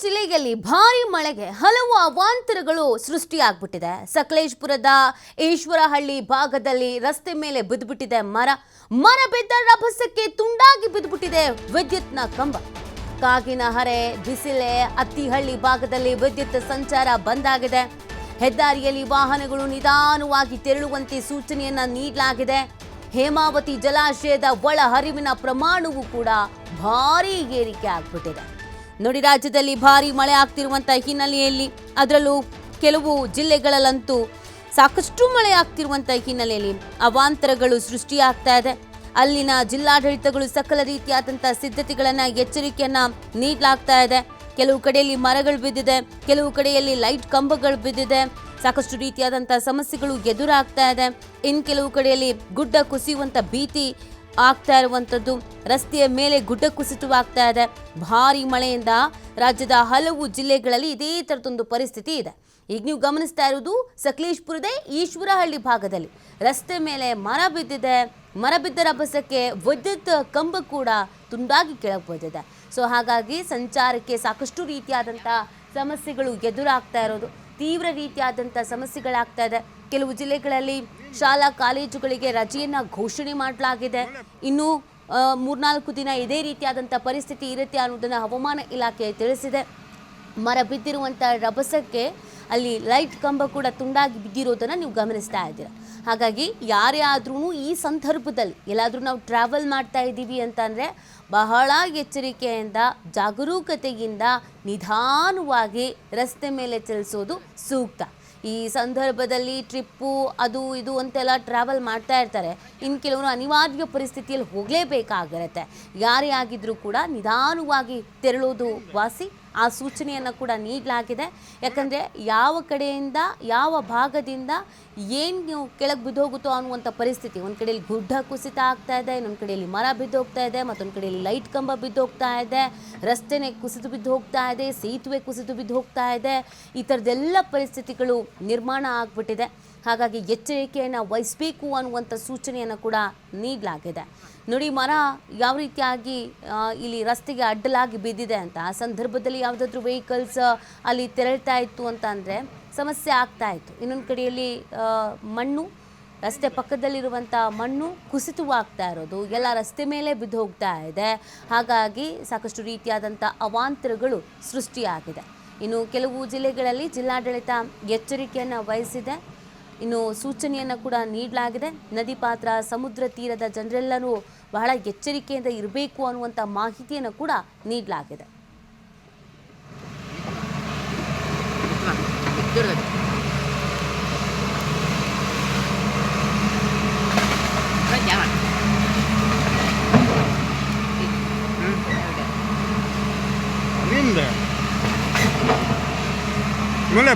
ಜಿಲ್ಲೆಯಲ್ಲಿ ಭಾರಿ ಮಳೆಗೆ ಹಲವು ಅವಾಂತರಗಳು ಸೃಷ್ಟಿಯಾಗ್ಬಿಟ್ಟಿದೆ. ಸಕಲೇಶಪುರದ ಈಶ್ವರಹಳ್ಳಿ ಭಾಗದಲ್ಲಿ ರಸ್ತೆ ಮೇಲೆ ಬಿದ್ದುಬಿಟ್ಟಿದೆ ಮರ ಬಿದ್ದ ರಭಸಕ್ಕೆ ತುಂಡಾಗಿ ಬಿದ್ದುಬಿಟ್ಟಿದೆ ವಿದ್ಯುತ್ನ ಕಂಬ. ಕಾಗಿನಹರೆ, ಬಿಸಿಲೆ, ಅತ್ತಿಹಳ್ಳಿ ಭಾಗದಲ್ಲಿ ವಿದ್ಯುತ್ ಸಂಚಾರ ಬಂದಾಗಿದೆ. ಹೆದ್ದಾರಿಯಲ್ಲಿ ವಾಹನಗಳು ನಿಧಾನವಾಗಿ ತೆರಳುವಂತೆ ಸೂಚನೆಯನ್ನ ನೀಡಲಾಗಿದೆ. ಹೇಮಾವತಿ ಜಲಾಶಯದ ಒಳ ಹರಿವಿನ ಪ್ರಮಾಣವೂ ಕೂಡ ಭಾರಿ ಏರಿಕೆ ಆಗ್ಬಿಟ್ಟಿದೆ. ನೋಡಿ, ರಾಜ್ಯದಲ್ಲಿ ಭಾರಿ ಮಳೆ ಆಗ್ತಿರುವಂತ ಹಿನ್ನೆಲೆಯಲ್ಲಿ, ಅದರಲ್ಲೂ ಕೆಲವು ಜಿಲ್ಲೆಗಳಲ್ಲಂತೂ ಸಾಕಷ್ಟು ಮಳೆ ಆಗ್ತಿರುವಂತ ಹಿನ್ನೆಲೆಯಲ್ಲಿ ಅವಾಂತರಗಳು ಸೃಷ್ಟಿಯಾಗ್ತಾ ಇದೆ. ಅಲ್ಲಿನ ಜಿಲ್ಲಾಡಳಿತಗಳು ಸಕಲ ರೀತಿಯಾದಂಥ ಸಿದ್ಧತೆಗಳನ್ನ, ಎಚ್ಚರಿಕೆಯನ್ನ ನೀಡಲಾಗ್ತಾ ಇದೆ. ಕೆಲವು ಕಡೆಯಲ್ಲಿ ಮರಗಳು ಬಿದ್ದಿದೆ, ಕೆಲವು ಕಡೆಯಲ್ಲಿ ಲೈಟ್ ಕಂಬಗಳು ಬಿದ್ದಿದೆ. ಸಾಕಷ್ಟು ರೀತಿಯಾದಂಥ ಸಮಸ್ಯೆಗಳು ಎದುರಾಗ್ತಾ ಇದೆ. ಇನ್ನು ಕೆಲವು ಕಡೆಯಲ್ಲಿ ಗುಡ್ಡ ಕುಸಿಯುವಂಥ ಭೀತಿ ಆಗ್ತಾ ಇರುವಂಥದ್ದು, ರಸ್ತೆಯ ಮೇಲೆ ಗುಡ್ಡ ಕುಸಿತವಾಗ್ತಾ ಇದೆ. ಭಾರಿ ಮಳೆಯಿಂದ ರಾಜ್ಯದ ಹಲವು ಜಿಲ್ಲೆಗಳಲ್ಲಿ ಇದೇ ಥರದೊಂದು ಪರಿಸ್ಥಿತಿ ಇದೆ. ಈಗ ನೀವು ಗಮನಿಸ್ತಾ ಇರೋದು ಸಕಲೇಶಪುರದ ಈಶ್ವರಹಳ್ಳಿ ಭಾಗದಲ್ಲಿ ರಸ್ತೆ ಮೇಲೆ ಮರ ಬಿದ್ದಿದೆ. ಮರ ಬಿದ್ದ ರಭಸಕ್ಕೆ ವಿದ್ಯುತ್ ಕಂಬ ಕೂಡ ತುಂಡಾಗಿ ಕೆಳಗೆ ಬಿದ್ದಿದೆ. ಸೊ ಹಾಗಾಗಿ ಸಂಚಾರಕ್ಕೆ ಸಾಕಷ್ಟು ರೀತಿಯಾದಂಥ ಸಮಸ್ಯೆಗಳು ಎದುರಾಗ್ತಾ ಇರೋದು, ತೀವ್ರ ರೀತಿಯಾದಂಥ ಸಮಸ್ಯೆಗಳಾಗ್ತಾ ಇದೆ. ಕೆಲವು ಜಿಲ್ಲೆಗಳಲ್ಲಿ ಶಾಲಾ ಕಾಲೇಜುಗಳಿಗೆ ರಜೆಯನ್ನು ಘೋಷಣೆ ಮಾಡಲಾಗಿದೆ. ಇನ್ನು 3-4 ದಿನ ಇದೇ ರೀತಿಯಾದಂಥ ಪರಿಸ್ಥಿತಿ ಇರುತ್ತೆ ಅನ್ನೋದನ್ನು ಹವಾಮಾನ ಇಲಾಖೆ ತಿಳಿಸಿದೆ. ಮರ ಬಿದ್ದಿರುವಂಥ ರಭಸಕ್ಕೆ ಅಲ್ಲಿ ಲೈಟ್ ಕಂಬ ಕೂಡ ತುಂಡಾಗಿ ಬಿದ್ದಿರೋದನ್ನು ನೀವು ಗಮನಿಸ್ತಾ ಇದ್ದೀರ. ಹಾಗಾಗಿ ಯಾರೇ ಆದ್ರೂ ಈ ಸಂದರ್ಭದಲ್ಲಿ ಎಲ್ಲಾದರೂ ನಾವು ಟ್ರಾವೆಲ್ ಮಾಡ್ತಾ ಇದ್ದೀವಿ ಅಂತಂದರೆ ಬಹಳ ಎಚ್ಚರಿಕೆಯಿಂದ, ಜಾಗರೂಕತೆಯಿಂದ ನಿಧಾನವಾಗಿ ರಸ್ತೆ ಮೇಲೆ ಚಲಿಸೋದು ಸೂಕ್ತ. ಈ ಸಂದರ್ಭದಲ್ಲಿ ಟ್ರಿಪ್ಪು ಅದು ಇದು ಅಂತೆಲ್ಲ ಟ್ರಾವೆಲ್ ಮಾಡ್ತಾ ಇರ್ತಾರೆ. ಇನ್ನು ಕೆಲವರು ಅನಿವಾರ್ಯ ಪರಿಸ್ಥಿತಿಯಲ್ಲಿ ಹೋಗಲೇಬೇಕಾಗಿರುತ್ತೆ. ಯಾರೇ ಆಗಿದ್ರೂ ಕೂಡ ನಿಧಾನವಾಗಿ ತೆರಳೋದು ವಾಸಿ. ಆ ಸೂಚನೆಯನ್ನು ಕೂಡ ನೀಡಲಾಗಿದೆ. ಯಾಕಂದರೆ ಯಾವ ಕಡೆಯಿಂದ, ಯಾವ ಭಾಗದಿಂದ ಏನು ಕೆಳಗೆ ಬಿದ್ದೋಗುತ್ತೋ ಅನ್ನುವಂಥ ಪರಿಸ್ಥಿತಿ. ಒಂದು ಕಡೆಯಲ್ಲಿ ಗುಡ್ಡ ಕುಸಿತ ಆಗ್ತಾ ಇದೆ, ಇನ್ನೊಂದು ಕಡೆಯಲ್ಲಿ ಮರ ಬಿದ್ದೋಗ್ತಾ ಇದೆ, ಮತ್ತೊಂದು ಕಡೆಯಲ್ಲಿ ಲೈಟ್ ಕಂಬ ಬಿದ್ದೋಗ್ತಾ ಇದೆ, ರಸ್ತೆನೇ ಕುಸಿದು ಬಿದ್ದು ಹೋಗ್ತಾ ಇದೆ, ಸೇತುವೆ ಕುಸಿದು ಬಿದ್ದು ಹೋಗ್ತಾ ಇದೆ. ಈ ಥರದ್ದೆಲ್ಲ ಪರಿಸ್ಥಿತಿಗಳು ನಿರ್ಮಾಣ ಆಗಿಬಿಟ್ಟಿದೆ. ಹಾಗಾಗಿ ಎಚ್ಚರಿಕೆಯನ್ನು ವಹಿಸಬೇಕು ಅನ್ನುವಂಥ ಸೂಚನೆಯನ್ನು ಕೂಡ ನೀಡಲಾಗಿದೆ. ನೋಡಿ, ಮರ ಯಾವ ರೀತಿಯಾಗಿ ಇಲ್ಲಿ ರಸ್ತೆಗೆ ಅಡ್ಡಲಾಗಿ ಬಿದ್ದಿದೆ ಅಂತ. ಆ ಸಂದರ್ಭದಲ್ಲಿ ಯಾವುದಾದ್ರೂ ವೆಹಿಕಲ್ಸ್ ಅಲ್ಲಿ ತೆರಳ್ತಾ ಇತ್ತು ಅಂತ ಅಂದರೆ ಸಮಸ್ಯೆ ಆಗ್ತಾ ಇತ್ತು. ಇನ್ನೊಂದು ಕಡೆಯಲ್ಲಿ ಮಣ್ಣು, ರಸ್ತೆ ಪಕ್ಕದಲ್ಲಿರುವಂಥ ಮಣ್ಣು ಕುಸಿತವಾಗ್ತಾ ಇರೋದು, ಎಲ್ಲ ರಸ್ತೆ ಮೇಲೆ ಬಿದ್ದು ಹೋಗ್ತಾ ಇದೆ. ಹಾಗಾಗಿ ಸಾಕಷ್ಟು ರೀತಿಯಾದಂಥ ಅವಾಂತರಗಳು ಸೃಷ್ಟಿಯಾಗಿದೆ. ಇನ್ನು ಕೆಲವು ಜಿಲ್ಲೆಗಳಲ್ಲಿ ಜಿಲ್ಲಾಡಳಿತ ಎಚ್ಚರಿಕೆಯನ್ನು ವಹಿಸಿದೆ. ಇನ್ನು ಸೂಚನೆಯನ್ನು ಕೂಡ ನೀಡಲಾಗಿದೆ. ನದಿ ಪಾತ್ರ, ಸಮುದ್ರ ತೀರದ ಜನರೆಲ್ಲರೂ ಬಹಳ ಎಚ್ಚರಿಕೆಯಿಂದ ಇರಬೇಕು ಅನ್ನುವಂಥ ಮಾಹಿತಿಯನ್ನು ಕೂಡ ನೀಡಲಾಗಿದೆ. Mulle